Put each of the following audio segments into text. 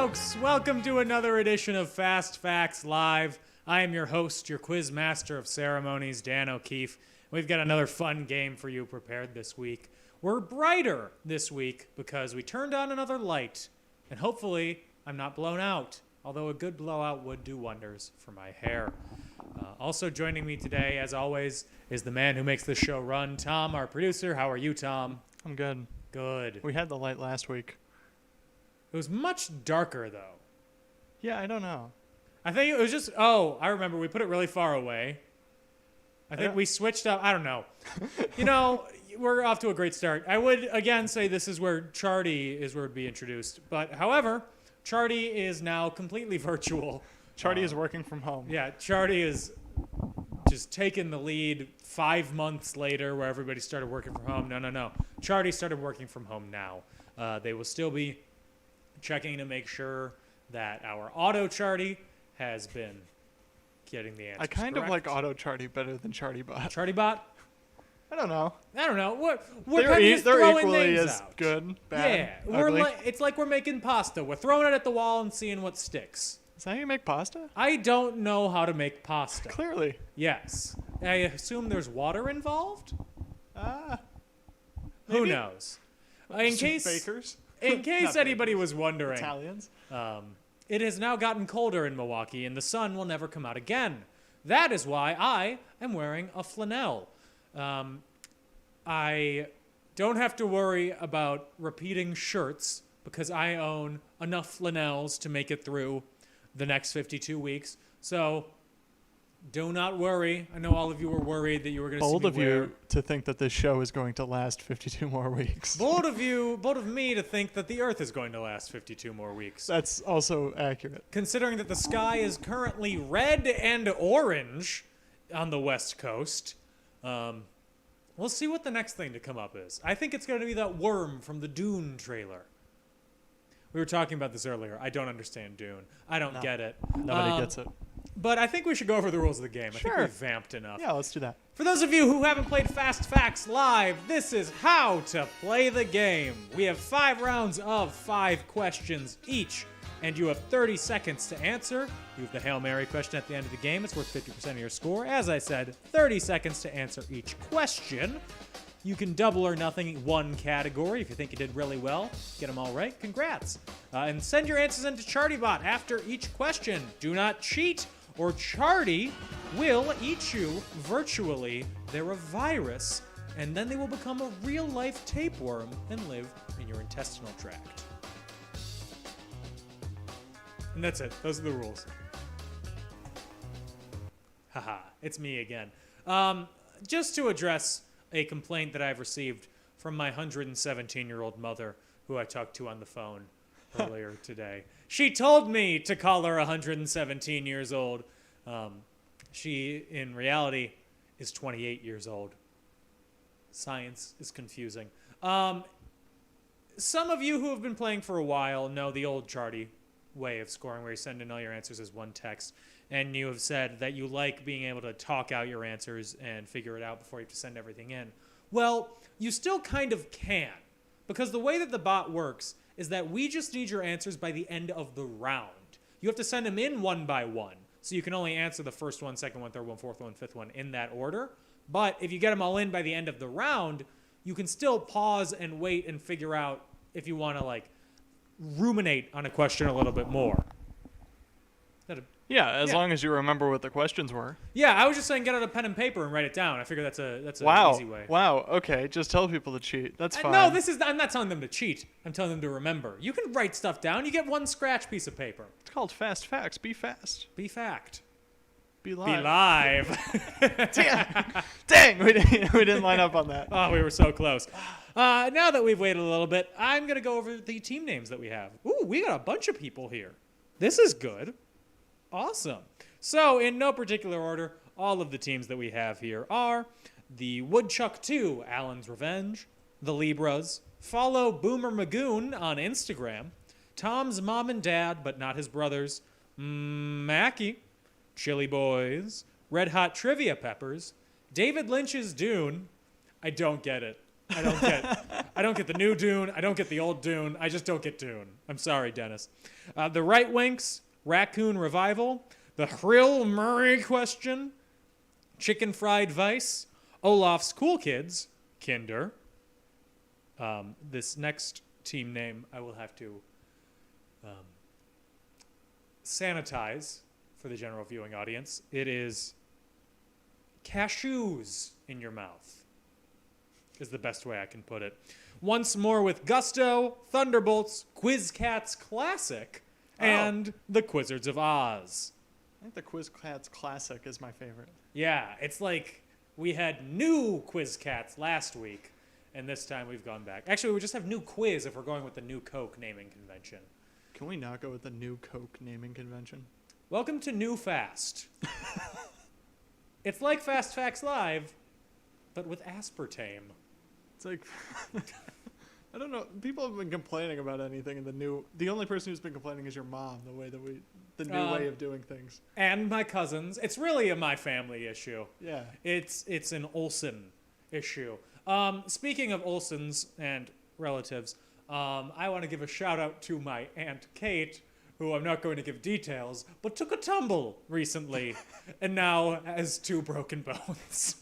folks. Welcome to another edition of Fast Facts Live. I am your host, your quiz master of ceremonies, Dan O'Keefe. We've got another fun game for you prepared this week. We're brighter this week because we turned on another light. And hopefully, I'm not blown out, although a good blowout would do wonders for my hair. Also joining me today, as always, is the man who makes this show run, Tom, our producer. How are you, Tom? I'm good. Good. We had the light last week. It was much darker, though. Yeah, I don't know. I think it was just, I remember we put it really far away. I think we switched up. I don't know. You know, we're off to a great start. I would, again, say this is where Charty is where it would be introduced. But, however, Charty is now completely virtual. Charty is working from home. Yeah, Charty is just taking the lead 5 months later where everybody started working from home. No. Charty started working from home now. They will still be checking to make sure that our auto Charty has been getting the answers I kind correct. of like auto Charty better than ChartyBot. ChartyBot? I don't know. We're kind of just they're throwing equally names as out. good, bad, Yeah, ugly. it's like we're making pasta. We're throwing it at the wall and seeing what sticks. Is that how you make pasta? I don't know how to make pasta. Clearly. Yes. I assume there's water involved? Who Maybe. knows? In case Bakers? In case Not anybody bakers. was wondering, Italians? it has now gotten colder in Milwaukee, and the sun will never come out again. That is why I am wearing a flannel. I don't have to worry about repeating shirts because I own enough flannels to make it through the next 52 weeks. So do not worry. I know all of you were worried that you were going to see Bold me of wear... you to think that this show is going to last 52 more weeks. Bold of me to think that the Earth is going to last 52 more weeks. That's also accurate. Considering that the sky is currently red and orange on the West Coast, we'll see what the next thing to come up is. I think it's going to be that worm from the Dune trailer. We were talking about this earlier. I don't understand Dune. I don't get it. Nobody gets it. But I think we should go over the rules of the game. I Sure. think we've vamped enough. Yeah, let's do that. For those of you who haven't played Fast Facts Live, this is how to play the game. We have 5 rounds of 5 questions each, and you have 30 seconds to answer. You have the Hail Mary question at the end of the game. It's worth 50% of your score. As I said, 30 seconds to answer each question. You can double or nothing one category. If you think you did really well, get them all right. Congrats. And send your answers into ChartyBot after each question. Do not cheat, or Charty will eat you virtually. They're a virus, and then they will become a real-life tapeworm and live in your intestinal tract. And that's it. Those are the rules. Haha, it's me again. Just to address a complaint that I've received from my 117-year-old mother, who I talked to on the phone earlier today. She told me to call her 117 years old. She, in reality, is 28 years old. Science is confusing. Some of you who have been playing for a while know the old Charty way of scoring, where you send in all your answers as one text. And you have said that you like being able to talk out your answers and figure it out before you have to send everything in. Well, you still kind of can. Because the way that the bot works is that we just need your answers by the end of the round. You have to send them in one by one. So you can only answer the first one, second one, third one, fourth one, fifth one in that order. But if you get them all in by the end of the round, you can still pause and wait and figure out if you want to, ruminate on a question a little bit more. Yeah, as long as you remember what the questions were. Yeah, I was just saying get out a pen and paper and write it down. I figure that's an easy way. Wow. Okay, just tell people to cheat. That's fine. No, I'm not telling them to cheat. I'm telling them to remember. You can write stuff down. You get one scratch piece of paper. It's called Fast Facts. Be fast. Be fact. Be live. Be live. Dang, we didn't line up on that. Oh, we were so close. Now that we've waited a little bit, I'm going to go over the team names that we have. Ooh, we got a bunch of people here. This is good. Awesome. So, in no particular order, all of the teams that we have here are the Woodchuck 2, Alan's Revenge, the Libras, follow Boomer Magoon on Instagram, Tom's mom and dad, but not his brothers, Mackie, Chili Boys, Red Hot Trivia Peppers, David Lynch's Dune, I don't get it, I don't get the new Dune. I don't get the old Dune. I just don't get Dune. I'm sorry, Dennis. The Right Winks, Raccoon Revival, the Hrill Murray Question, Chicken Fried Vice, Olaf's Cool Kids, Kinder. This next team name I will have to sanitize for the general viewing audience. It is Cashews in Your Mouth, is the best way I can put it. Once More with Gusto, Thunderbolts, Quiz Cats Classic, and The Quizzards of Oz. I think the Quiz Cats Classic is my favorite. Yeah, it's like we had new Quiz Cats last week, and this time we've gone back. Actually, we just have new quiz if we're going with the new Coke naming convention. Can we not go with the new Coke naming convention? Welcome to New Fast. It's like Fast Facts Live, but with aspartame. It's like, I don't know. People have been complaining about anything in the only person who's been complaining is your mom, the new way of doing things. And my cousins. It's really a my family issue. Yeah. It's an Olsen issue. Speaking of Olsens and relatives, I want to give a shout out to my Aunt Kate, who I'm not going to give details, but took a tumble recently and now has 2 broken bones.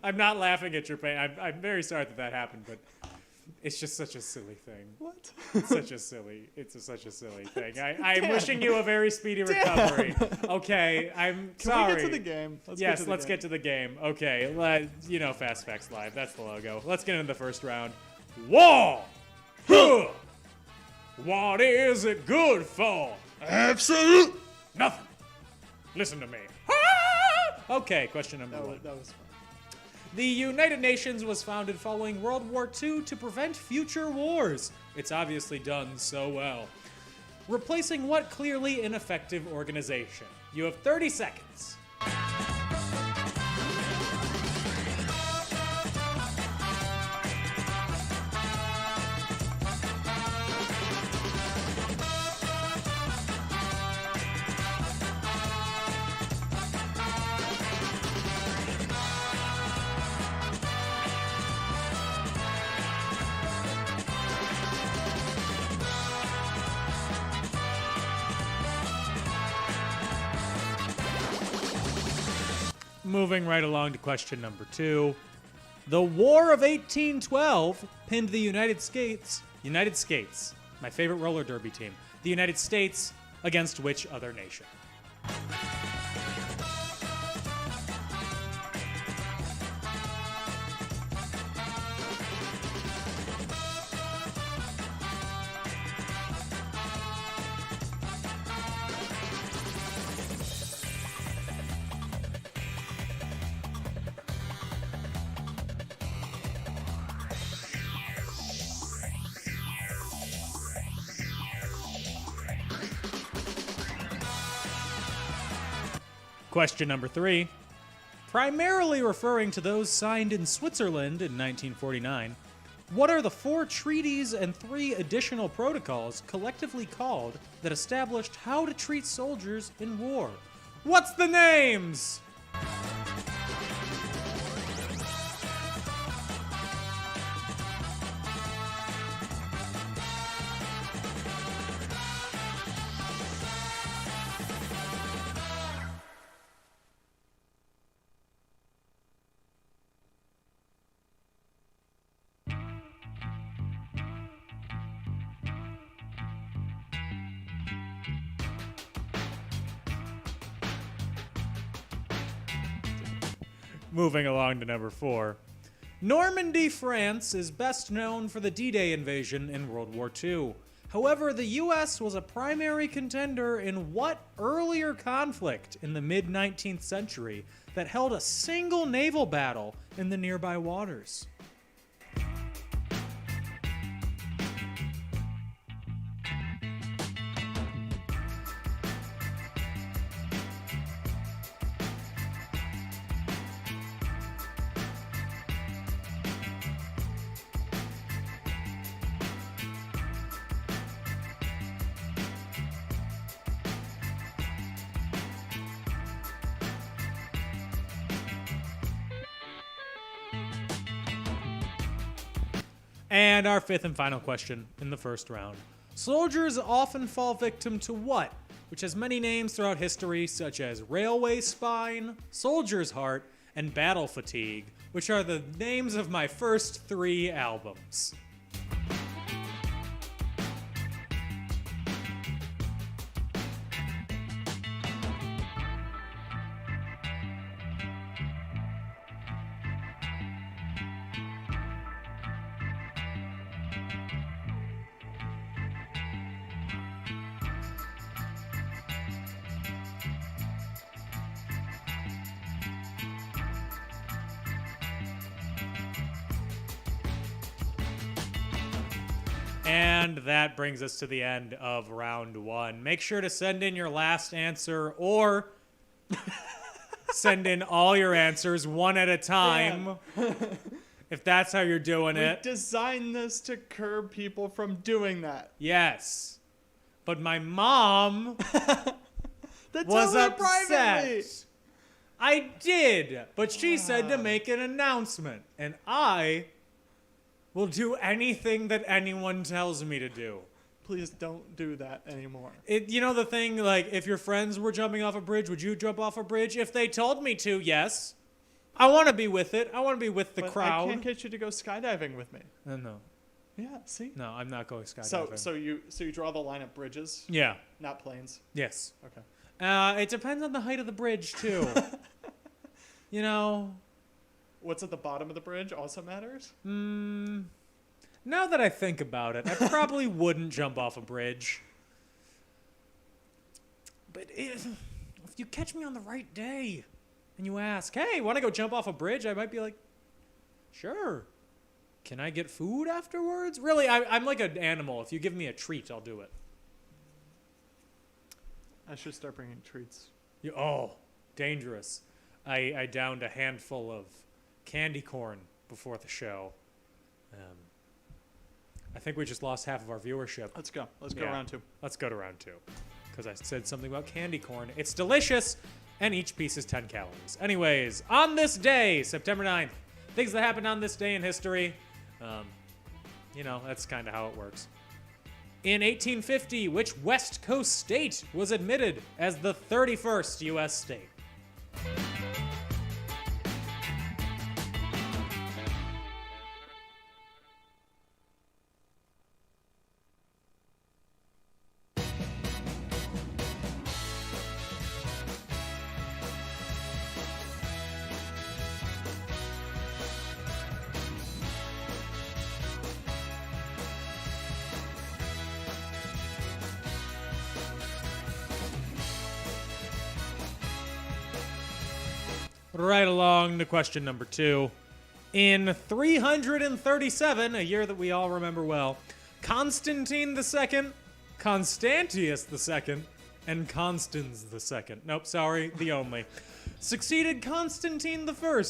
I'm not laughing at your pain. I'm very sorry that happened, but it's just such a silly thing. What? It's such a silly thing. I'm wishing you a very speedy recovery. Okay, I'm sorry. Can we get to the game? Let's get to the game. Okay, Fast Facts Live. That's the logo. Let's get into the first round. War! Huh! What is it good for? Absolute Nothing. Listen to me. Okay, question number 1. That was fun. The United Nations was founded following World War II to prevent future wars. It's obviously done so well. Replacing what clearly ineffective organization? You have 30 seconds. Moving right along to question number 2. The War of 1812 pinned the United States, my favorite roller derby team, the United States against which other nation? Question number 3. Primarily referring to those signed in Switzerland in 1949, what are the 4 treaties and 3 additional protocols collectively called that established how to treat soldiers in war? What's the names? Moving along to number 4. Normandy, France is best known for the D-Day invasion in World War II. However, the U.S. was a primary contender in what earlier conflict in the mid-19th century that held a single naval battle in the nearby waters? And our fifth and final question in the first round. Soldiers often fall victim to what? Which has many names throughout history, such as railway spine, soldier's heart, and battle fatigue, which are the names of my first 3 albums. And that brings us to the end of round 1. Make sure to send in your last answer or send in all your answers one at a time. If that's how you're doing it. We designed this to curb people from doing that. Yes. But my mom was upset. Privately. I did, but she said to make an announcement, and I will do anything that anyone tells me to do. Please don't do that anymore. You know the thing, like, if your friends were jumping off a bridge, would you jump off a bridge? If they told me to, yes. I want to be with it. I want to be with the crowd. I can't get you to go skydiving with me. No. Yeah, see? No, I'm not going skydiving. So you draw the line at bridges? Yeah. Not planes? Yes. Okay. It depends on the height of the bridge, too. You know... What's at the bottom of the bridge also matters? Now that I think about it, I probably wouldn't jump off a bridge. But if you catch me on the right day and you ask, hey, want to go jump off a bridge? I might be like, sure. Can I get food afterwards? Really, I'm like an animal. If you give me a treat, I'll do it. I should start bringing treats. Dangerous. I downed a handful of candy corn before the show. I think we just lost half of our viewership. Let's go. Let's go round 2. Let's go to round 2. Because I said something about candy corn. It's delicious, and each piece is 10 calories. Anyways, on this day, September 9th, things that happened on this day in history. That's kind of how it works. In 1850, which West Coast state was admitted as the 31st U.S. state? Right along to question number 2. In 337, a year that we all remember well, Constantine II, Constantius II, and Constans II, nope, sorry, the only, succeeded Constantine I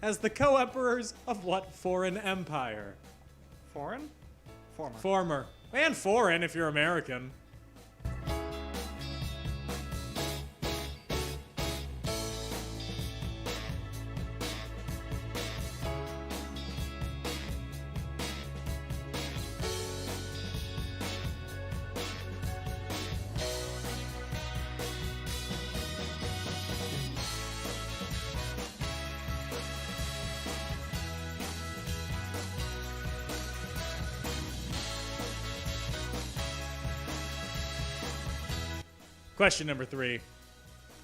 as the co-emperors of what foreign empire? Foreign? Former. And foreign if you're American. Question number 3.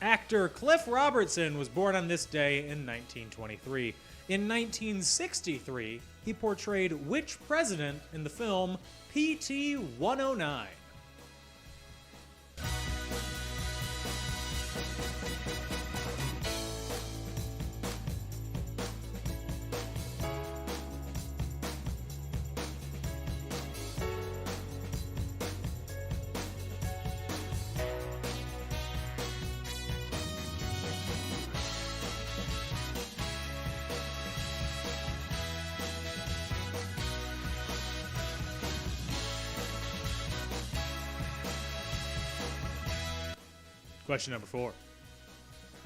Actor Cliff Robertson was born on this day in 1923. In 1963, he portrayed which president in the film PT 109? Question number 4.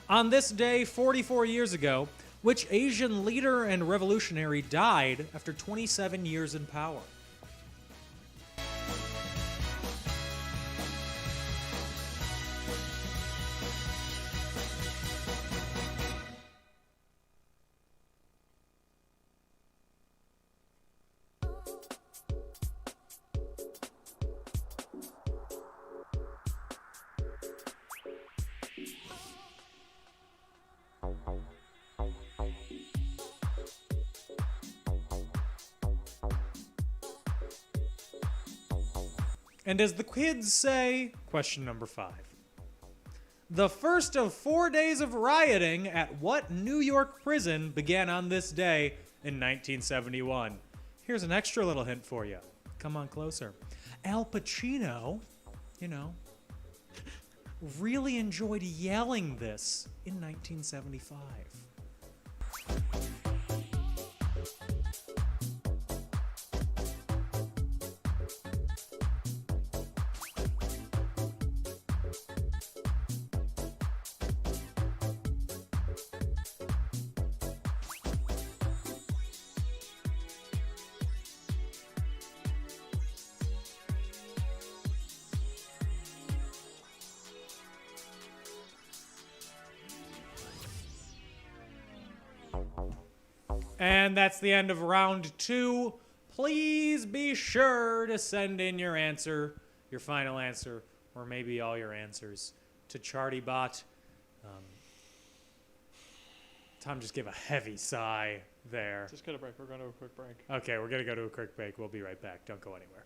On this day, 44 years ago, Which Asian leader and revolutionary died after 27 years in power? And as the kids say, question number 5. The first of 4 days of rioting at what New York prison began on this day in 1971? Here's an extra little hint for you. Come on closer. Al Pacino, really enjoyed yelling this in 1975. And that's the end of round 2. Please be sure to send in your answer, your final answer, or maybe all your answers to ChartyBot. Tom just gave a heavy sigh there. Just get a break. We're going to a quick break. Okay, we're going to go to a quick break. We'll be right back. Don't go anywhere.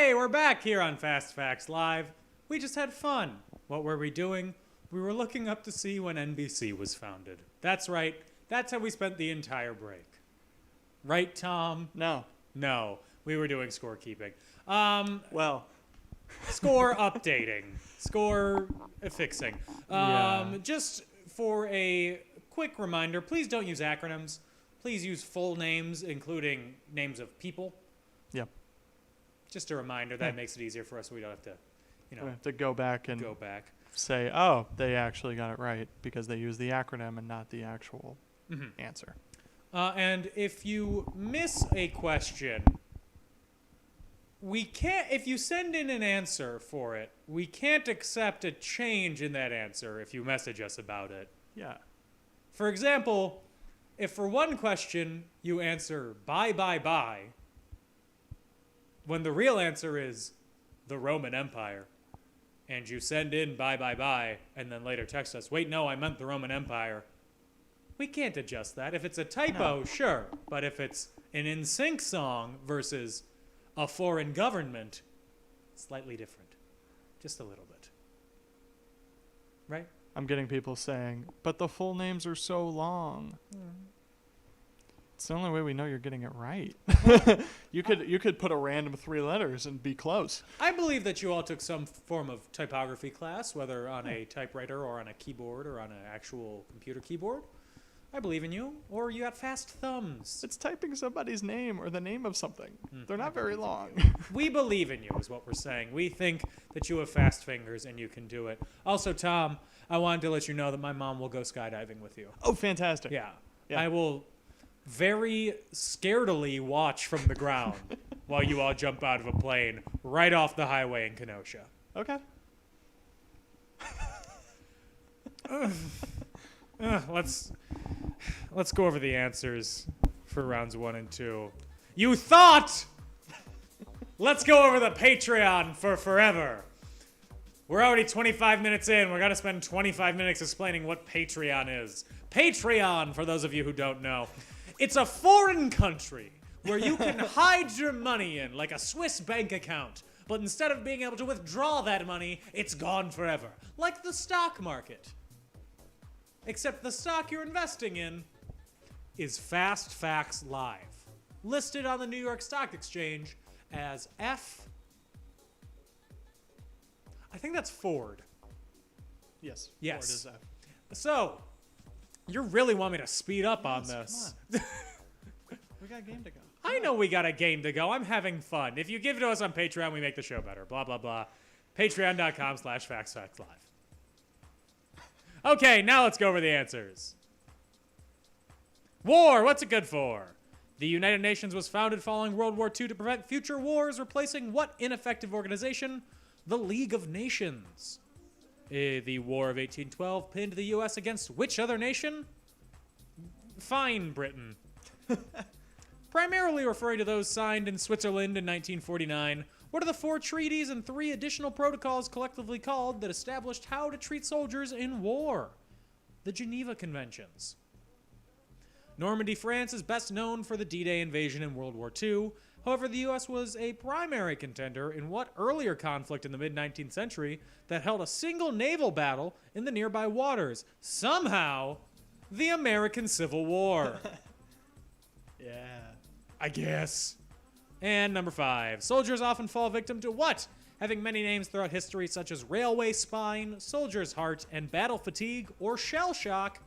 Hey, we're back here on Fast Facts Live. We just had fun. What were we doing? We were looking up to see when NBC was founded. That's right. That's how we spent the entire break. Right, Tom? No. No. We were doing scorekeeping. Well, Score updating. Score fixing. Just for a quick reminder, please don't use acronyms. Please use full names, including names of people. Yep. Just a reminder. That makes it easier for us so we don't have to, We have to go back and go back. say, oh, they actually got it right because they used the acronym and not the actual answer. And if you miss a question, we can't, if you send in an answer for it, we can't accept a change in that answer if you message us about it. Yeah. For example, if for one question you answer bye, bye, bye, when the real answer is the Roman Empire, and you send in bye, bye, bye, and then later text us, wait, no, I meant the Roman Empire, we can't adjust that. If it's a typo, sure. But if it's an NSYNC song versus a foreign government, slightly different. Just a little bit. Right? I'm getting people saying, but the full names are so long. It's the only way we know you're getting it right. you could put a random 3 letters and be close. I believe that you all took some form of typography class, whether on a typewriter or on a keyboard or on an actual computer keyboard. I believe in you. Or you got fast thumbs. It's typing somebody's name or the name of something. They're not very long. We believe in you is what we're saying. We think that you have fast fingers and you can do it. Also, Tom, I wanted to let you know that my mom will go skydiving with you. Oh, fantastic. Yeah. Yeah. I will very scaredily watch from the ground while you all jump out of a plane right off the highway in Kenosha. Okay. Let's go over the answers for rounds 1 and 2. You thought! Let's go over the Patreon for forever. We're already 25 minutes in. We're going to spend 25 minutes explaining what Patreon is. Patreon, for those of you who don't know, it's a foreign country where you can hide your money in, like a Swiss bank account. But instead of being able to withdraw that money, it's gone forever. Like the stock market. Except the stock you're investing in is Fast Facts Live, listed on the New York Stock Exchange as F. I think that's Ford. Yes. Yes. Ford is F. So, you really want me to speed up on this? Come on. We got a game to go. I know we got a game to go. I'm having fun. If you give it to us on Patreon, we make the show better. Blah, blah, blah. Patreon.com/FactsFactsLive. Okay, now let's go over the answers. War, what's it good for? The United Nations was founded following World War II to prevent future wars, replacing what ineffective organization? The League of Nations. The War of 1812 pinned the U.S. against which other nation? Fine, Britain. Primarily referring to those signed in Switzerland in 1949, what are the 4 treaties and 3 additional protocols collectively called that established how to treat soldiers in war? The Geneva Conventions. Normandy, France is best known for the D-Day invasion in World War II. However, the U.S. was a primary contender in what earlier conflict in the mid-19th century that held a single naval battle in the nearby waters? Somehow, the American Civil War. Yeah. I guess. And number 5. Soldiers often fall victim to what? Having many names throughout history such as railway spine, soldier's heart, and battle fatigue or shell shock.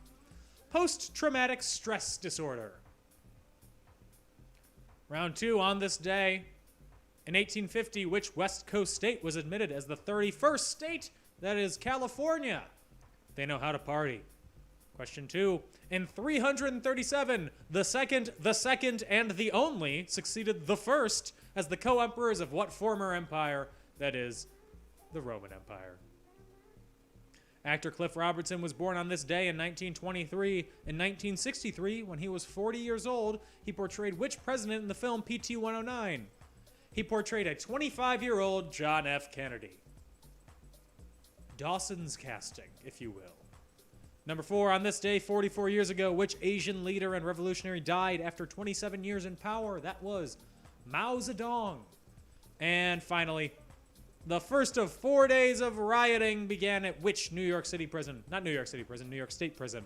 Post-traumatic stress disorder. Round 2 on this day. In 1850, which West Coast state was admitted as the 31st state? That is California. They know how to party. Question 2. In 337, the second, and the only succeeded the first as the co-emperors of what former empire? That is, the Roman Empire. Actor Cliff Robertson was born on this day in 1923. In 1963, when he was 40 years old, he portrayed which president in the film PT 109? He portrayed a 25-year-old John F. Kennedy. Dawson's casting, if you will. Number 4, on this day, 44 years ago, which Asian leader and revolutionary died after 27 years in power? That was Mao Zedong. And finally, the first of 4 days of rioting began at which New York City prison? Not New York City prison, New York State prison.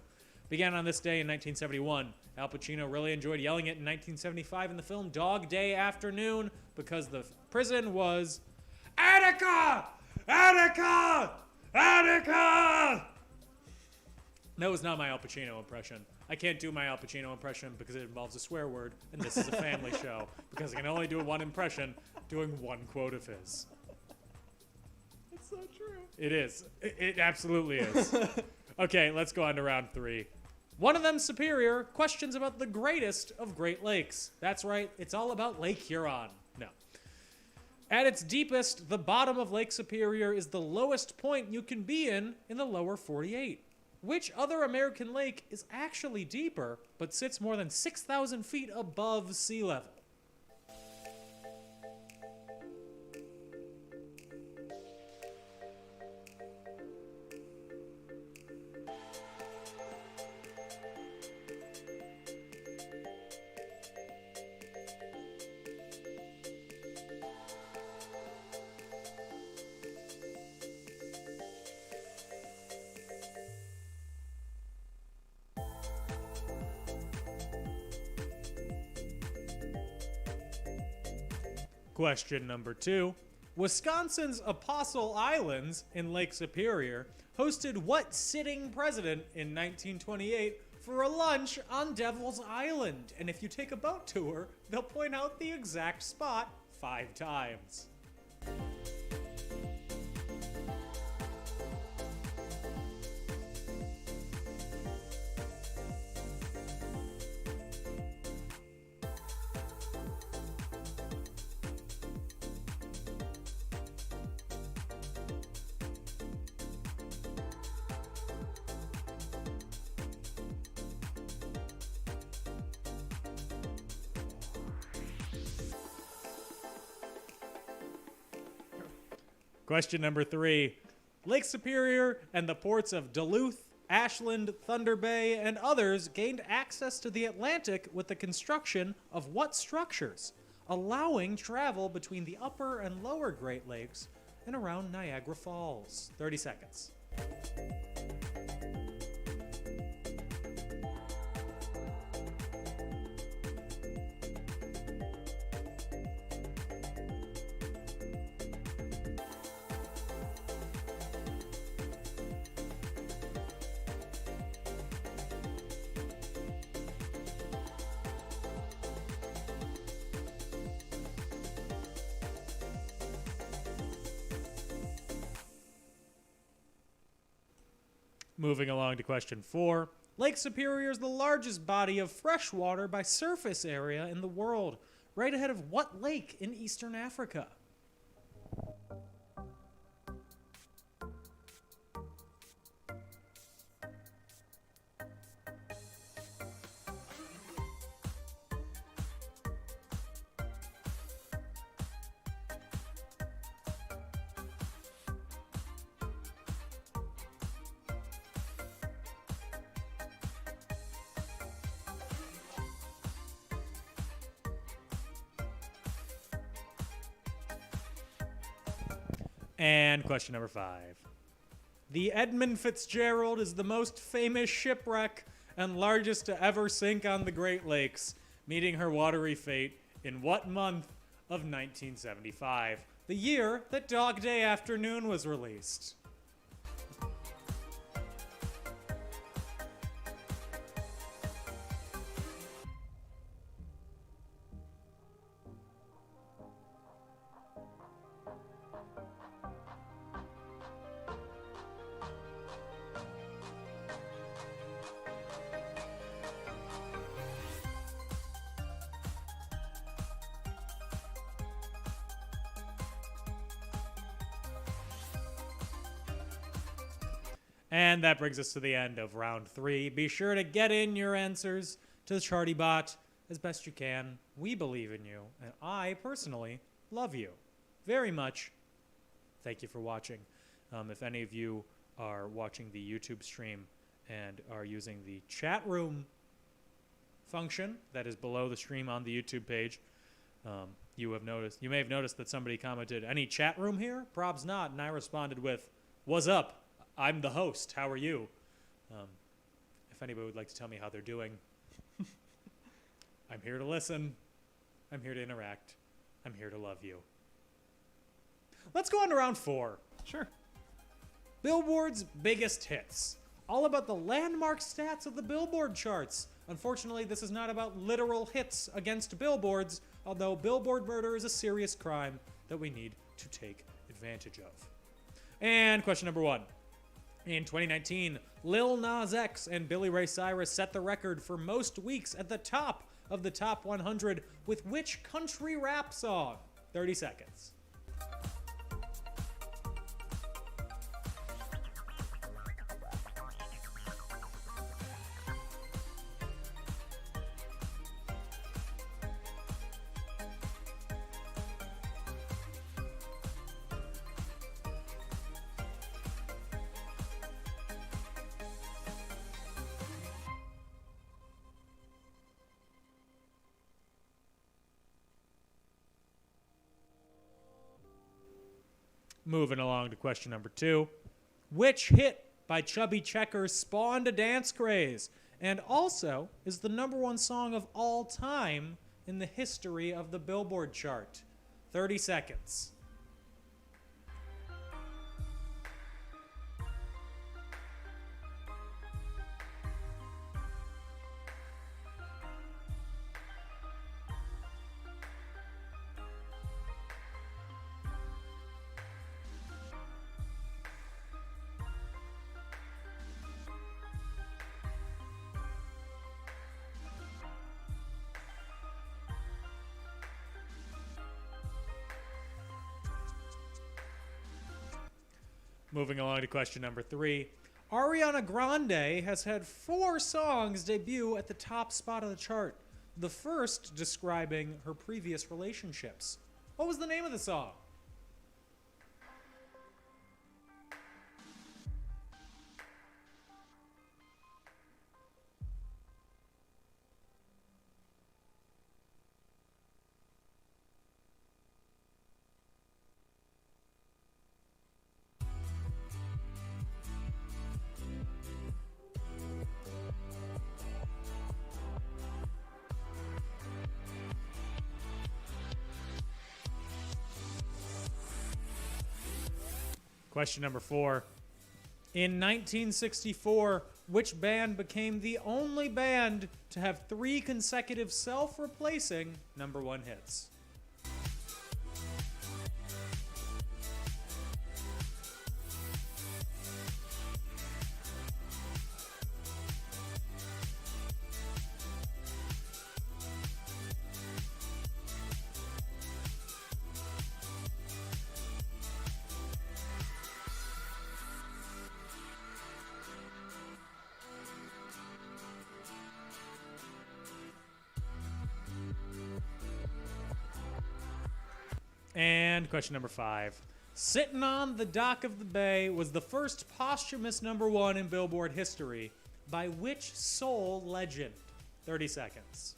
Began on this day in 1971. Al Pacino really enjoyed yelling it in 1975 in the film Dog Day Afternoon because the prison was Attica! Attica! Attica! That was not my Al Pacino impression. I can't do my Al Pacino impression because it involves a swear word, and this is a family show because I can only do one impression doing one quote of his. That's so true. It is. It absolutely is. Okay, let's go on to round 3. One of them superior, questions about the greatest of Great Lakes. That's right, it's all about Lake Huron. No. At its deepest, the bottom of Lake Superior is the lowest point you can be in the lower 48. Which other American lake is actually deeper, but sits more than 6,000 feet above sea level? Question number 2. Wisconsin's Apostle Islands in Lake Superior hosted what sitting president in 1928 for a lunch on Devil's Island? And if you take a boat tour, they'll point out the exact spot 5 times. Question number 3. Lake Superior and the ports of Duluth, Ashland, Thunder Bay, and others gained access to the Atlantic with the construction of what structures, allowing travel between the upper and lower Great Lakes and around Niagara Falls? 30 seconds. Moving along to question 4. Lake Superior is the largest body of fresh water by surface area in the world, right ahead of what lake in Eastern Africa? And question number 5. The Edmund Fitzgerald is the most famous shipwreck and largest to ever sink on the Great Lakes, meeting her watery fate in what month of 1975? The year that Dog Day Afternoon was released. And that brings us to the end of round 3. Be sure to get in your answers to the ChartyBot as best you can. We believe in you, and I personally love you very much. Thank you for watching. If any of you are watching the YouTube stream and are using the chat room function that is below the stream on the YouTube page, You may have noticed that somebody commented, "Any chat room here?" Prob's not, and I responded with, "What's up? I'm the host. How are you?" If anybody would like to tell me how they're doing, I'm here to listen. I'm here to interact. I'm here to love you. Let's go on to round 4. Sure. Billboard's biggest hits. All about the landmark stats of the Billboard charts. Unfortunately, this is not about literal hits against billboards, although billboard murder is a serious crime that we need to take advantage of. And question number 1. In 2019, Lil Nas X and Billy Ray Cyrus set the record for most weeks at the top of the top 100 with which country rap song? 30 seconds. Moving along to question number 2. Which hit by Chubby Checker spawned a dance craze and also is the number 1 song of all time in the history of the Billboard chart? 30 seconds. Moving along to question number 3. Ariana Grande has had 4 songs debut at the top spot of the chart. The first describing her previous relationships. What was the name of the song? Question number 4. In 1964, which band became the only band to have 3 consecutive self-replacing number 1 hits? And question number 5. Sittin' on the Dock of the Bay was the first posthumous number 1 in Billboard history. By which soul legend? 30 seconds.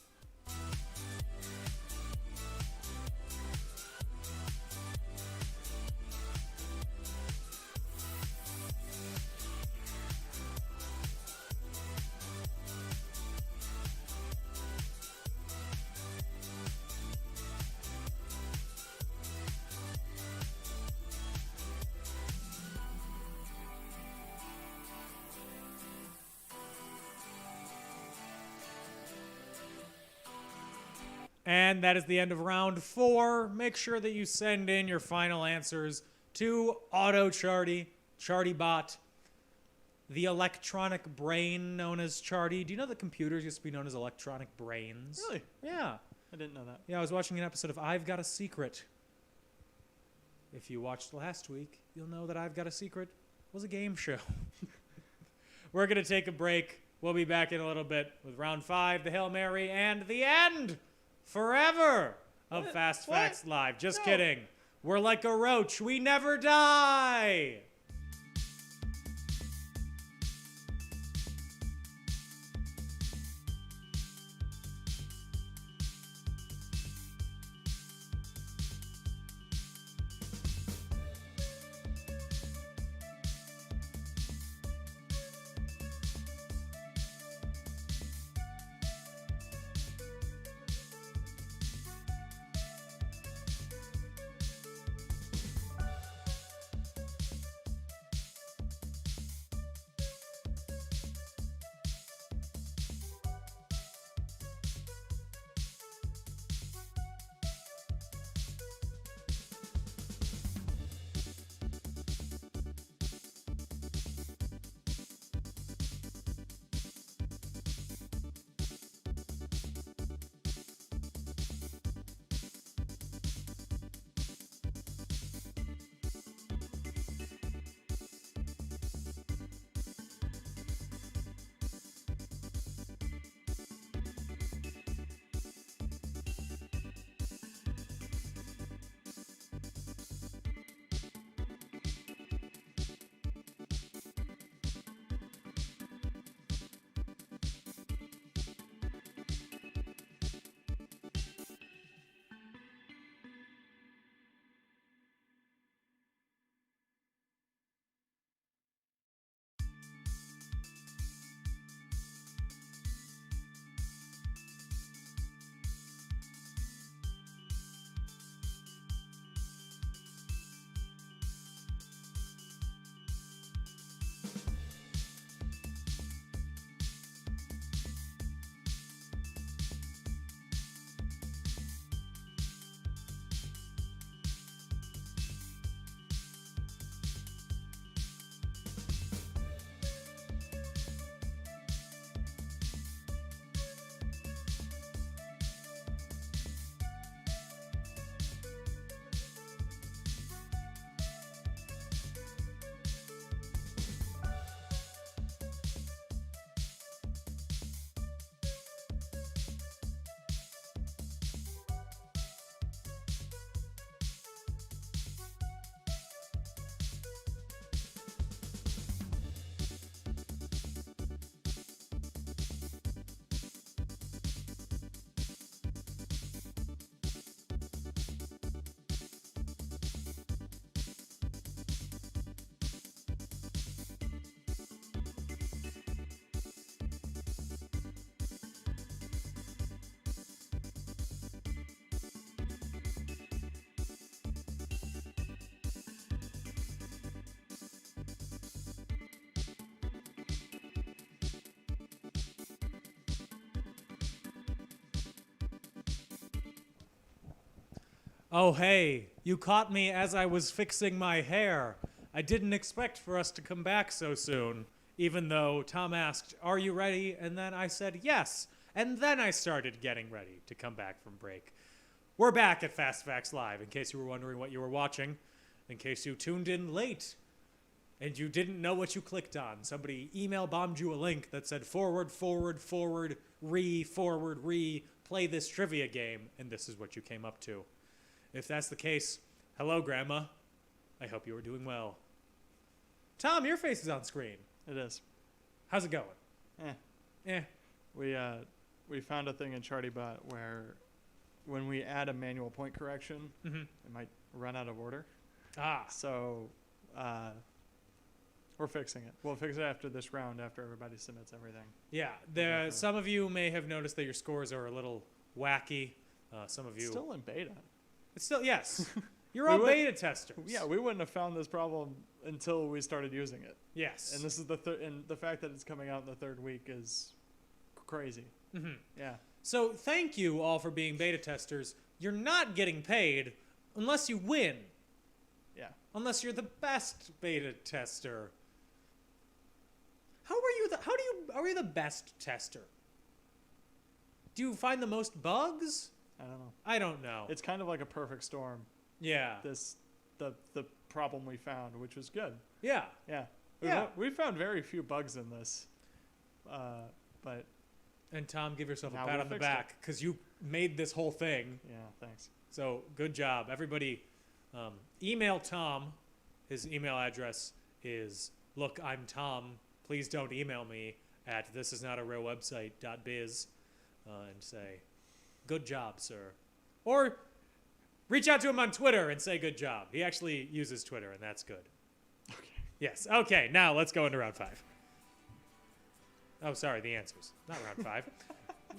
And that is the end of round 4. Make sure that you send in your final answers to AutoCharty, ChartyBot, the electronic brain known as Charty. Do you know that computers used to be known as electronic brains? Really? Yeah. I didn't know that. Yeah, I was watching an episode of I've Got a Secret. If you watched last week, you'll know that I've Got a Secret was a game show. We're going to take a break. We'll be back in a little bit with round 5, the Hail Mary, and the end forever of Fast Facts Live. Just kidding. We're like a roach. We never die. Oh, hey, you caught me as I was fixing my hair. I didn't expect for us to come back so soon, even though Tom asked, "Are you ready?" And then I said yes. And then I started getting ready to come back from break. We're back at Fast Facts Live, in case you were wondering what you were watching, in case you tuned in late and you didn't know what you clicked on. Somebody email bombed you a link that said forward, play this trivia game, and this is what you came up to. If that's the case, hello, Grandma. I hope you are doing well. Tom, your face is on screen. It is. How's it going? Eh. Eh. We found a thing in ChartyBot where when we add a manual point correction, it might run out of order. Ah. So we're fixing it. We'll fix it after this round, after everybody submits everything. Yeah. Some of you may have noticed that your scores are a little wacky. Some of you... Still in beta. It's still, yes. You're all beta testers. Yeah, we wouldn't have found this problem until we started using it. Yes. And this is and the fact that it's coming out in the third week is crazy. Mm-hmm. Yeah. So thank you all for being beta testers. You're not getting paid unless you win. Yeah. Unless you're the best beta tester. How are you the best tester? Do you find the most bugs? I don't know. I don't know. It's kind of like a perfect storm. Yeah. The problem we found, which was good. Yeah. Yeah. We found very few bugs in this. But And Tom, give yourself a now pat we on the fixed back because you made this whole thing. yeah, thanks. So good job, everybody. Email Tom. His email address is look. I'm Tom. Please don't email me at thisisnotarealwebsite.biz and say good job, sir, or reach out to him on Twitter and say good job. He actually uses Twitter, and that's good. Okay. Yes. Okay. Now let's go into round 5. Oh, sorry. The answers, not round 5.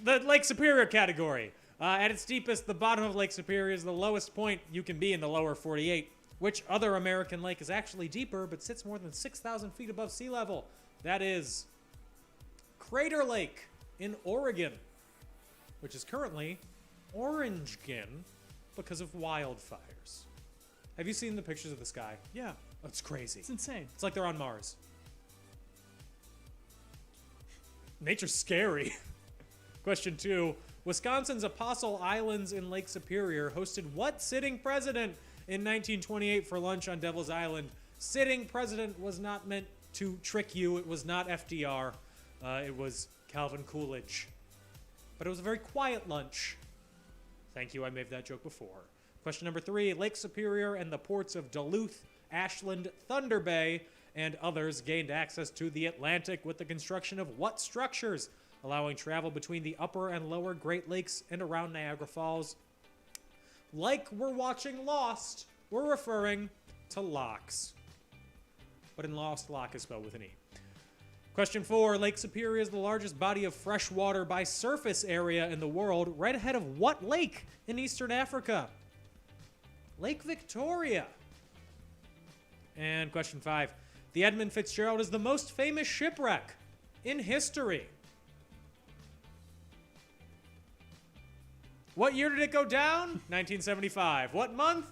The Lake Superior category. At its deepest, the bottom of Lake Superior is the lowest point you can be in the lower 48. Which other American lake is actually deeper but sits more than 6,000 feet above sea level? That is Crater Lake in Oregon, which is currently Orangegan because of wildfires. Have you seen the pictures of the sky? Yeah. Oh, it's crazy. It's insane. It's like they're on Mars. Nature's scary. Question 2. Wisconsin's Apostle Islands in Lake Superior hosted what sitting president in 1928 for lunch on Devil's Island? Sitting president was not meant to trick you. It was not FDR. It was Calvin Coolidge. But it was a very quiet lunch. Thank you, I made that joke before. Question number 3. Lake Superior and the ports of Duluth, Ashland, Thunder Bay, and others gained access to the Atlantic with the construction of what structures, allowing travel between the upper and lower Great Lakes and around Niagara Falls? Like we're watching Lost, we're referring to locks. But in Lost, lock is spelled with an E. Question 4. Lake Superior is the largest body of fresh water by surface area in the world, right ahead of what lake in Eastern Africa? Lake Victoria. And question 5. The Edmund Fitzgerald is the most famous shipwreck in history. What year did it go down? 1975. What month?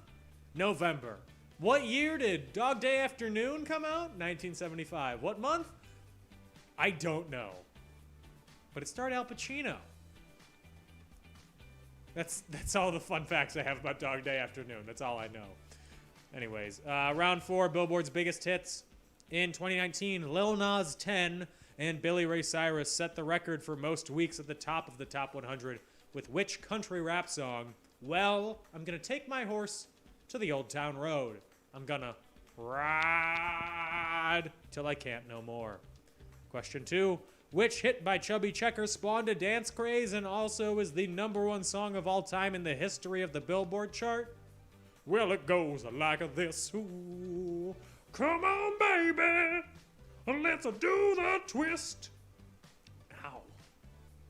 November. What year did Dog Day Afternoon come out? 1975. What month? I don't know. But it starred Al Pacino. That's all the fun facts I have about Dog Day Afternoon. That's all I know. Anyways, round 4, Billboard's biggest hits. In 2019, Lil Nas 10 and Billy Ray Cyrus set the record for most weeks at the top of the top 100 with which country rap song? Well, I'm going to take my horse to the Old Town Road. I'm going to ride till I can't no more. Question 2. Which hit by Chubby Checker spawned a dance craze and also is the #1 song of all time in the history of the Billboard chart? Well, it goes like this. Ooh, come on, baby. Let's do the twist. Ow.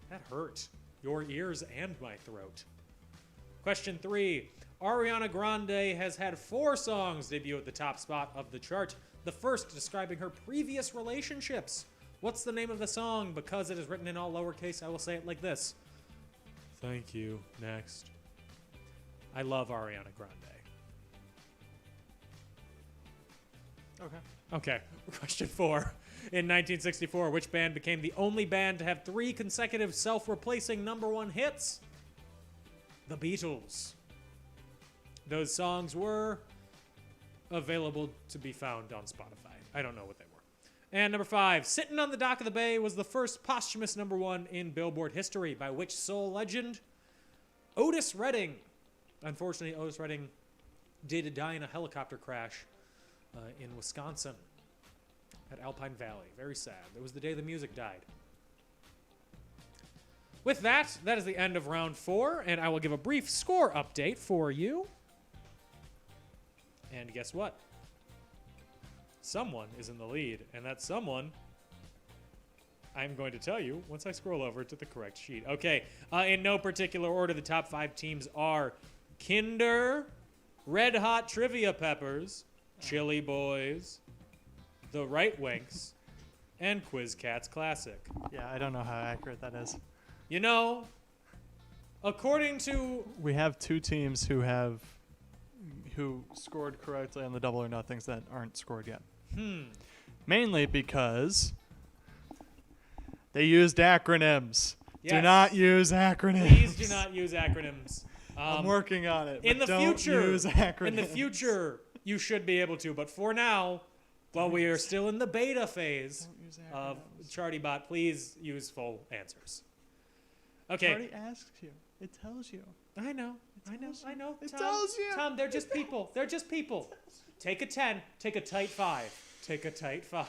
That hurt. Your ears and my throat. Question 3. Ariana Grande has had 4 songs debut at the top spot of the chart. The first describing her previous relationships. What's the name of the song? Because it is written in all lowercase, I will say it like this. Thank you. Next. I love Ariana Grande. Okay. Okay, question 4. In 1964, which band became the only band to have 3 consecutive self-replacing #1 hits? The Beatles. Those songs were available to be found on Spotify. I don't know what they were. And number 5, Sittin' on the Dock of the Bay was the first posthumous #1 in Billboard history. By which soul legend? Otis Redding. Unfortunately, Otis Redding did die in a helicopter crash in Wisconsin at Alpine Valley. Very sad. It was the day the music died. With that, that is the end of round 4, and I will give a brief score update for you. And guess what? Someone is in the lead, and that someone I'm going to tell you once I scroll over to the correct sheet. Okay, in no particular order, the top 5 teams are Kinder, Red Hot Trivia Peppers, Chili Boys, The Right Winks, and Quiz Cats Classic. Yeah, I don't know how accurate that is. You know, according to... We have 2 teams who scored correctly on the double or nothings that aren't scored yet. Mainly because they used acronyms. Yes. Do not use acronyms. Please do not use acronyms. I'm working on it. In but the don't future, use acronyms. in the future, you should be able to. But for now, while we are still in the beta phase Don't use of acronyms. ChartyBot, please use full answers. It Okay. already asks you. It tells you. I know. tells I know. It Tom, tells you. Tom, they're just people. They're just people. Take a 10. Take a tight 5. Take a tight 5.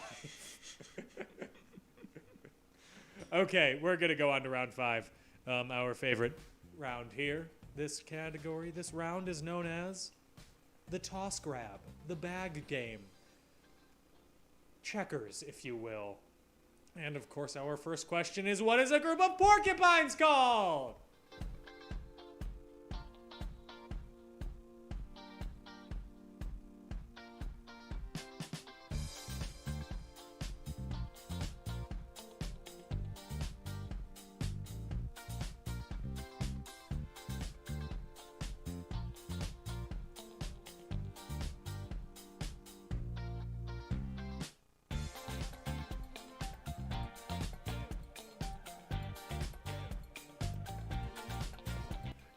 Okay, we're going to go on to round 5. Our favorite round here. This category, this round is known as the toss grab, the bag game. Checkers, if you will. And of course, our first question is, what is a group of porcupines called?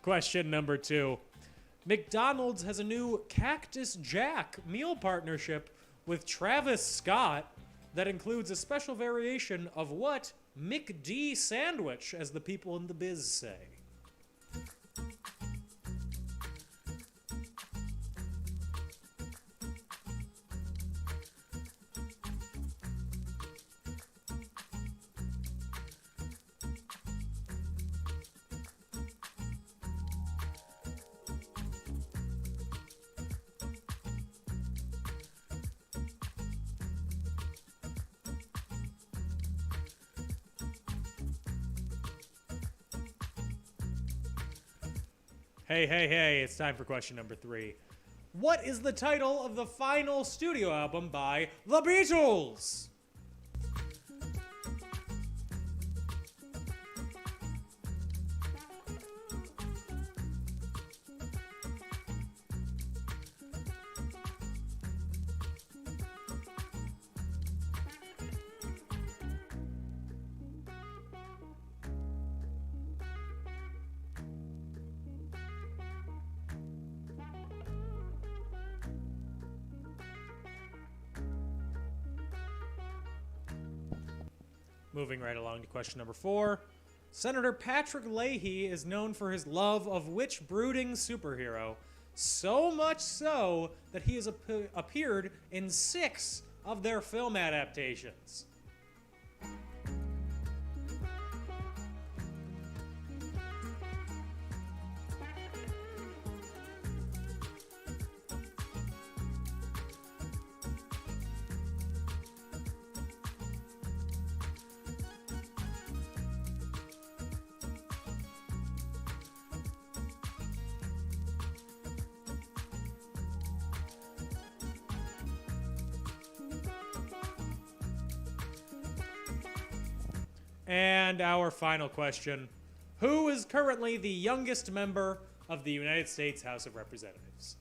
Question number 2. McDonald's has a new Cactus Jack meal partnership with Travis Scott that includes a special variation of what McD sandwich, as the people in the biz say. Hey, it's time for question number 3. What is the title of the final studio album by The Beatles? Moving right along to question number 4. Senator Patrick Leahy is known for his love of which brooding superhero? So much so that he has appeared in 6 of their film adaptations. And our final question. Who is currently the youngest member of the United States House of Representatives.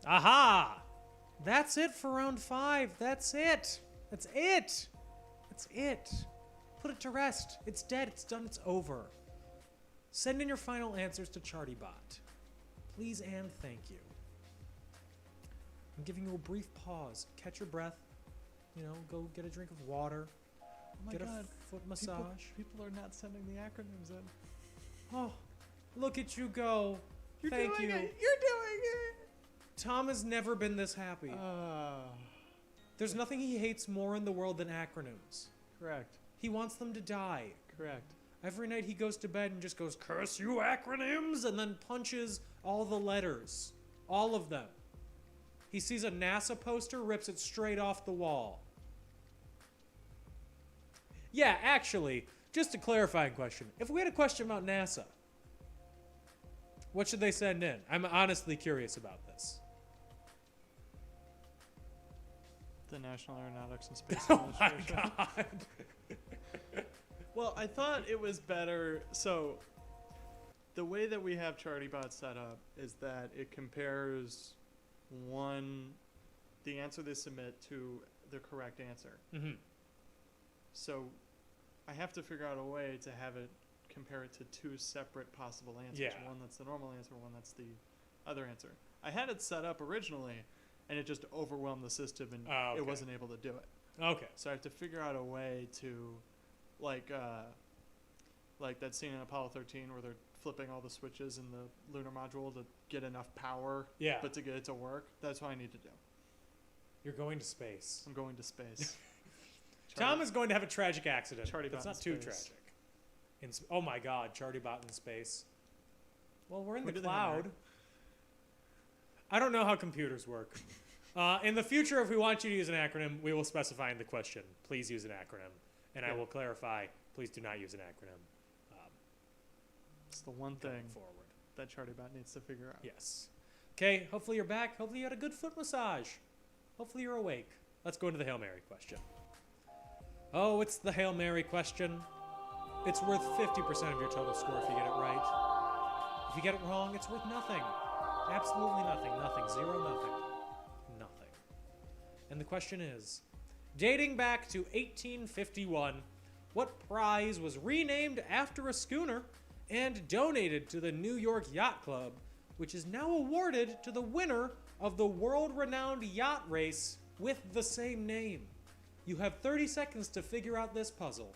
Aha! That's it for round 5. That's it. That's it. That's it. Put it to rest. It's dead. It's done. It's over. Send in your final answers to ChartyBot. Please and thank you. I'm giving you a brief pause. Catch your breath. You know, go get a drink of water. Oh my Get God. a foot massage. People are not sending the acronyms in. Oh, look at you go. You're Thank doing you. it. You're doing it. Tom has never been this happy. There's nothing he hates more in the world than acronyms. Correct. He wants them to die. Correct. Every night he goes to bed and just goes, "Curse you acronyms," and then punches all the letters. All of them. He sees a NASA poster, rips it straight off the wall. Yeah, actually, just a clarifying question. If we had a question about NASA, what should they send in? I'm honestly curious about this. The National Aeronautics and Space Oh my Administration. god. Well, I thought it was better. So, the way that we have ChartyBot set up is that it compares the answer they submit to the correct answer. Mm-hmm. So, I have to figure out a way to have it compare it to two separate possible answers. Yeah. One that's the normal answer, one that's the other answer. I had it set up originally, and it just overwhelmed the system, and Oh, okay. it wasn't able to do it. Okay. So I have to figure out a way to, like that scene in Apollo 13 where they're flipping all the switches in the lunar module to get enough power, Yeah. but to get it to work. That's what I need to do. You're going to space. I'm going to space. Tom is going to have a tragic accident. ChartyBot That's in not too space. tragic. Oh my god, ChartyBot in space. Well, we're in Who the did they hire? cloud. I don't know how computers work. In the future, if we want you to use an acronym, we will specify in the question, please use an acronym. And I Okay. will clarify, please do not use an acronym It's the one going thing forward. that ChartyBot needs to figure out. Yes. Okay, hopefully you're back. Hopefully you had a good foot massage. Hopefully you're awake. Let's go into the Hail Mary question. Oh, it's the Hail Mary question. It's worth 50% of your total score if you get it right. If you get it wrong, it's worth nothing. Absolutely nothing. Nothing. Zero. Nothing. Nothing. And the question is, dating back to 1851, what prize was renamed after a schooner and donated to the New York Yacht Club, which is now awarded to the winner of the world-renowned yacht race with the same name? You have 30 seconds to figure out this puzzle.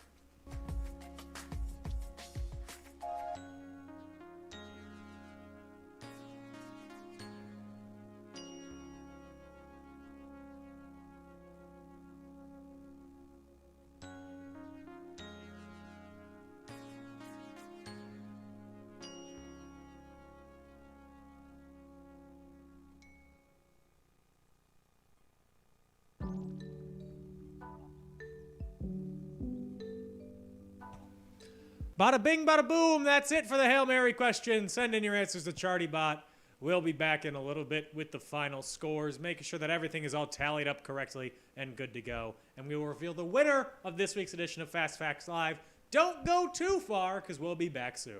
Bada bing, bada boom. That's it for the Hail Mary question. Send in your answers to ChartyBot. We'll be back in a little bit with the final scores, making sure that everything is all tallied up correctly and good to go. And we will reveal the winner of this week's edition of Fast Facts Live. Don't go too far, because we'll be back soon.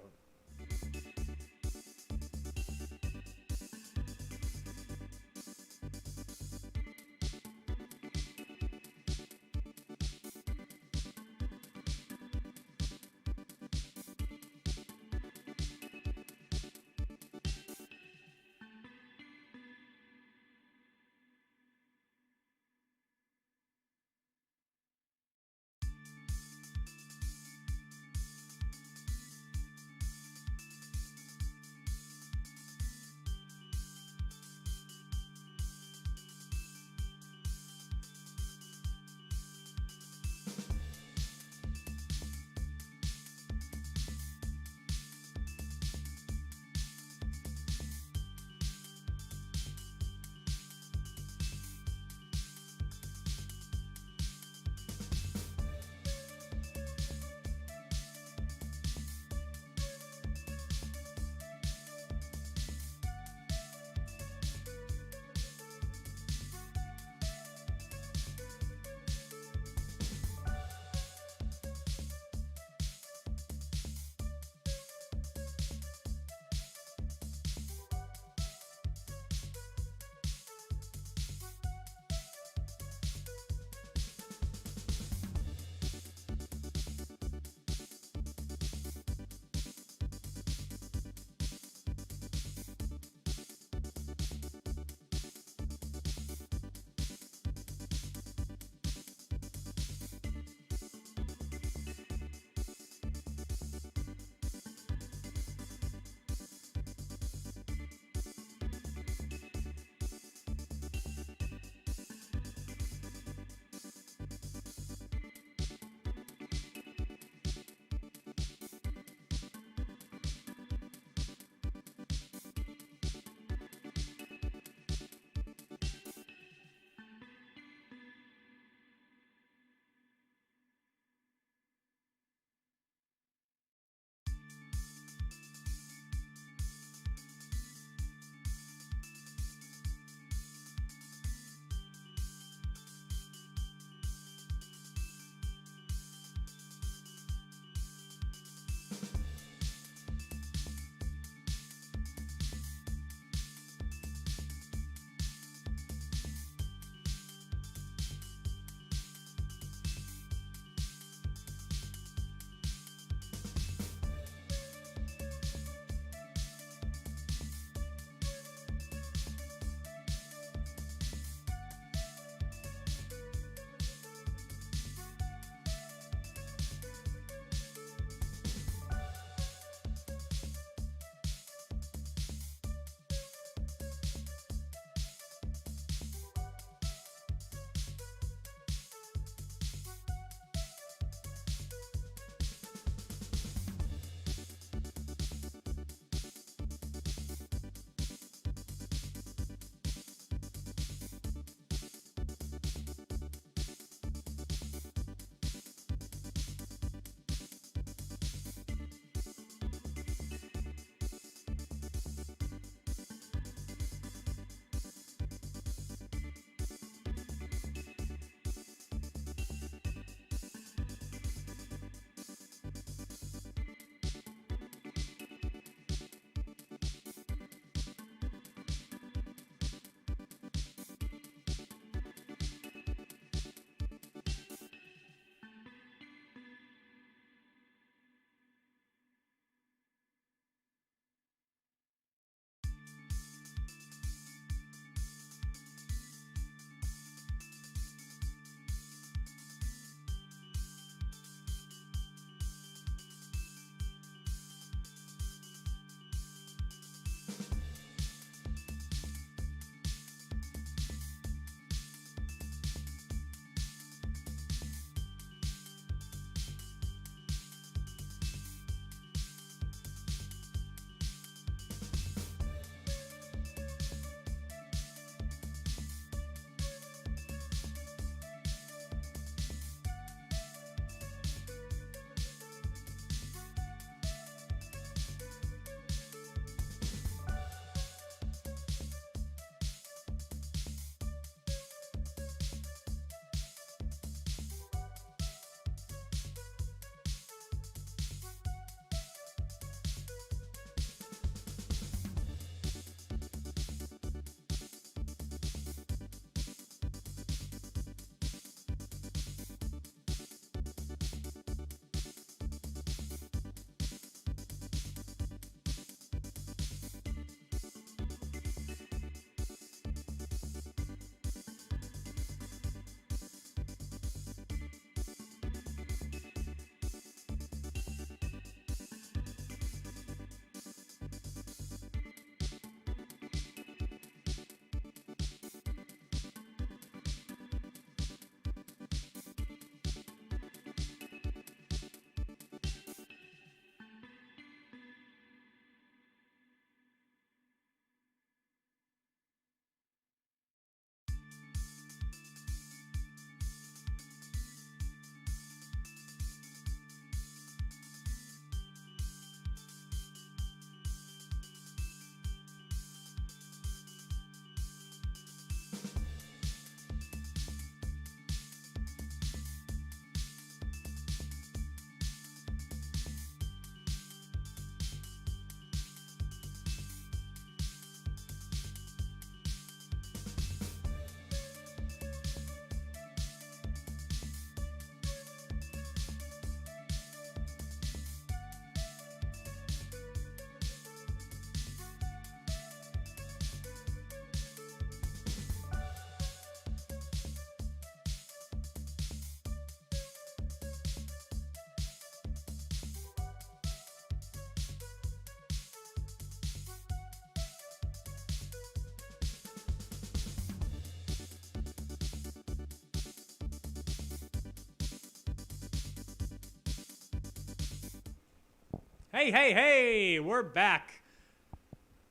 Hey, hey, hey! We're back.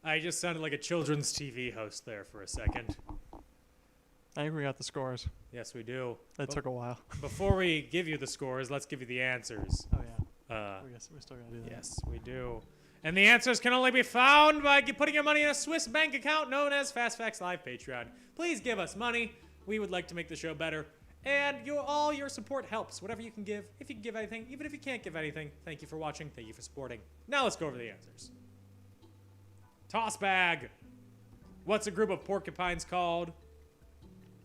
I just sounded like a children's TV host there for a second. I think we got the scores. Yes, we do. That took a while. Before we give you the scores, let's give you the answers. Oh, yeah. We still got to do that. Yes, we do. And the answers can only be found by putting your money in a Swiss bank account known as Fast Facts Live Patreon. Please give us money. We would like to make the show better. And all your support helps. Whatever you can give. If you can give anything, even if you can't give anything, thank you for watching. Thank you for supporting. Now let's go over the answers. Toss bag. What's a group of porcupines called?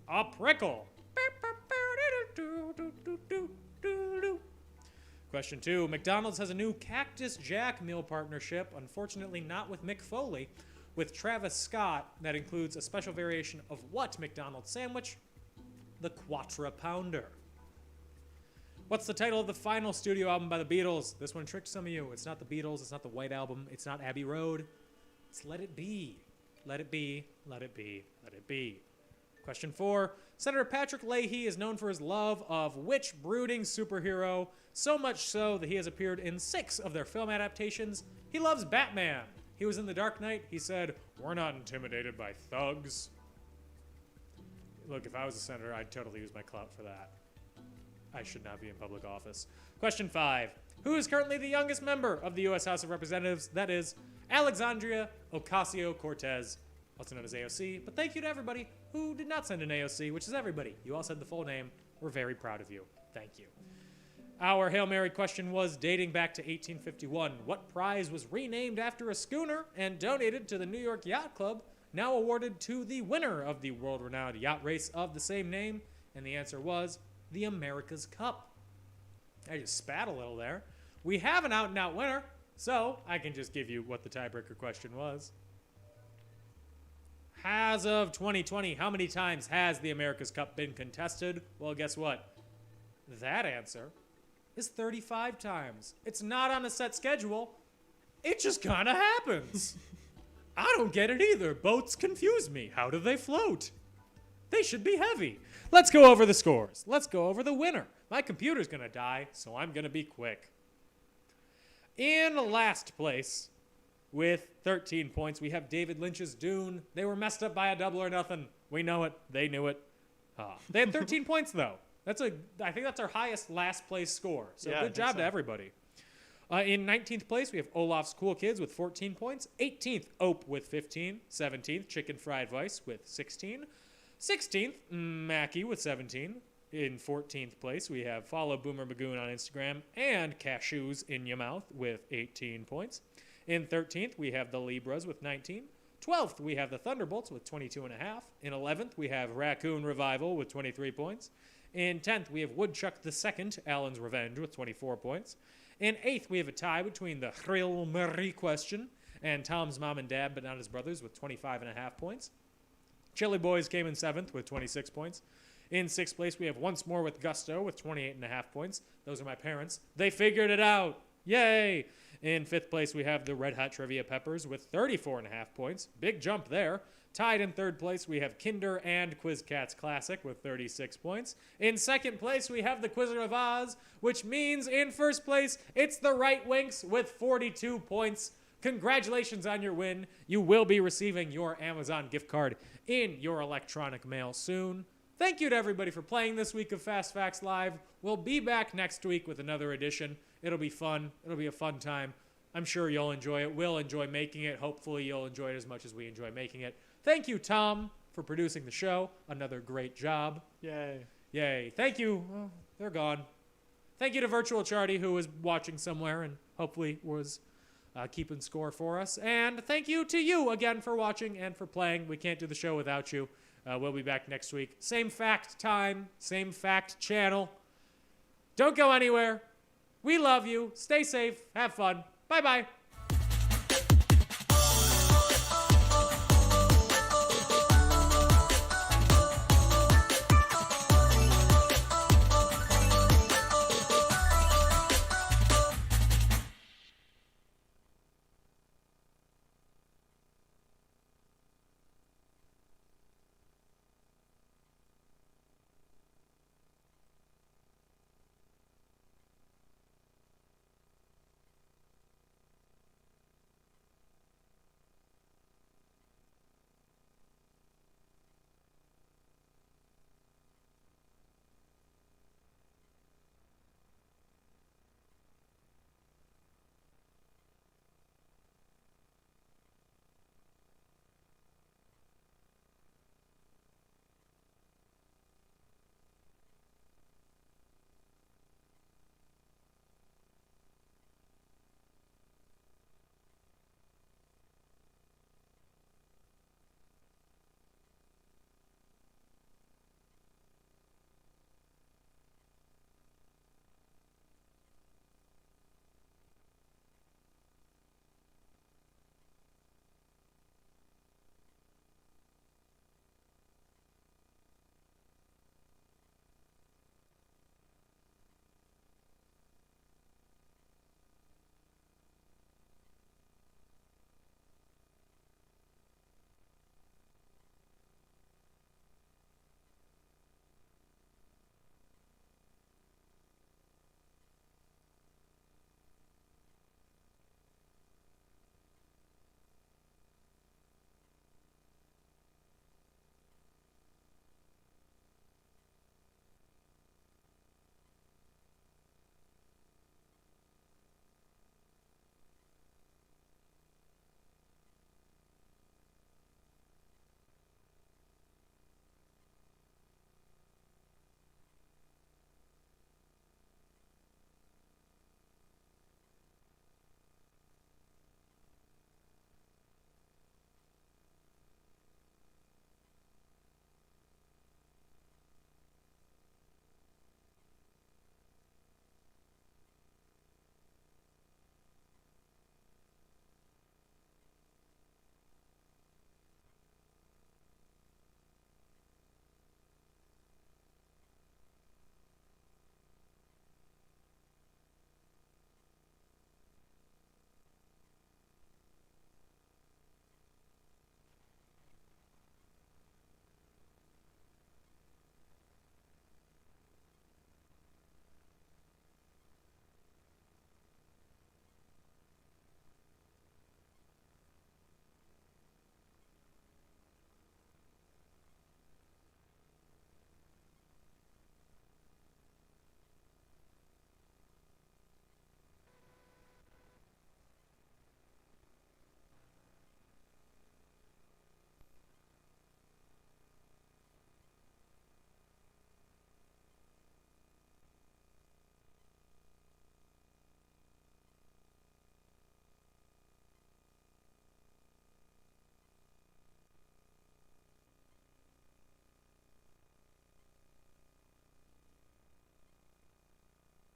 A prickle. Question 2. McDonald's has a new Cactus Jack meal partnership, unfortunately not with Mick Foley, with Travis Scott that includes a special variation of what McDonald's sandwich? The Quattro Pounder. What's the title of the final studio album by the Beatles? This one tricked some of you. It's not the Beatles. It's not the White Album. It's not Abbey Road. It's Let It Be. Let it be. Let it be. Let it be. Question 4. Senator Patrick Leahy is known for his love of which brooding superhero? So much so that he has appeared in 6 of their film adaptations. He loves Batman. He was in The Dark Knight. He said, "We're not intimidated by thugs." Look, if I was a senator, I'd totally use my clout for that. I should not be in public office. Question 5. Who is currently the youngest member of the U.S. House of Representatives? That is Alexandria Ocasio-Cortez, also known as AOC. But thank you to everybody who did not send an AOC, which is everybody. You all said the full name. We're very proud of you. Thank you. Our Hail Mary question was, dating back to 1851, what prize was renamed after a schooner and donated to the New York Yacht Club, now awarded to the winner of the world-renowned yacht race of the same name? And the answer was the America's Cup. I just spat a little there. We have an out-and-out winner, so I can just give you what the tiebreaker question was. As of 2020, how many times has the America's Cup been contested? Well, guess what? That answer is 35 times. It's not on a set schedule. It just kind of happens. I don't get it either. Boats confuse me. How do they float? They should be heavy. Let's go over the scores. Let's go over the winner. My computer's going to die, so I'm going to be quick. In last place, with 13 points, we have David Lynch's Dune. They were messed up by a double or nothing. We know it. They knew it. They had 13 points, though. I think that's our highest last place score. So yeah, good job to everybody. In 19th place, we have Olaf's Cool Kids with 14 points. 18th, Ope with 15. 17th, Chicken Fried Vice with 16. 16th, Mackie with 17. In 14th place, we have Follow Boomer Bagoon on Instagram and Cashews in Your Mouth with 18 points. In 13th, we have the Libras with 19. 12th, we have the Thunderbolts with 22.5. In 11th, we have Raccoon Revival with 23 points. In 10th, we have Woodchuck II, Allen's Revenge with 24 points. In 8th, we have a tie between the Hail Mary question and Tom's Mom and Dad, but not his brothers, with 25.5 points. Chili Boys came in 7th with 26 points. In 6th place, we have Once More with Gusto with 28.5 points. Those are my parents. They figured it out. Yay! In 5th place, we have the Red Hot Trivia Peppers with 34.5 points. Big jump there. Tied in 3rd place, we have Kinder and Quiz Cats Classic with 36 points. In 2nd place, we have the Quizzer of Oz, which means in 1st place, it's the Right Winks with 42 points. Congratulations on your win. You will be receiving your Amazon gift card in your electronic mail soon. Thank you to everybody for playing this week of Fast Facts Live. We'll be back next week with another edition. It'll be fun. It'll be a fun time. I'm sure you'll enjoy it. We'll enjoy making it. Hopefully you'll enjoy it as much as we enjoy making it. Thank you, Tom, for producing the show. Another great job. Yay. Yay. Thank you. Oh, they're gone. Thank you to Virtual Charty, who was watching somewhere and hopefully was keeping score for us. And thank you to you again for watching and for playing. We can't do the show without you. We'll be back next week. Same fact time, same fact channel. Don't go anywhere. We love you. Stay safe. Have fun. Bye-bye.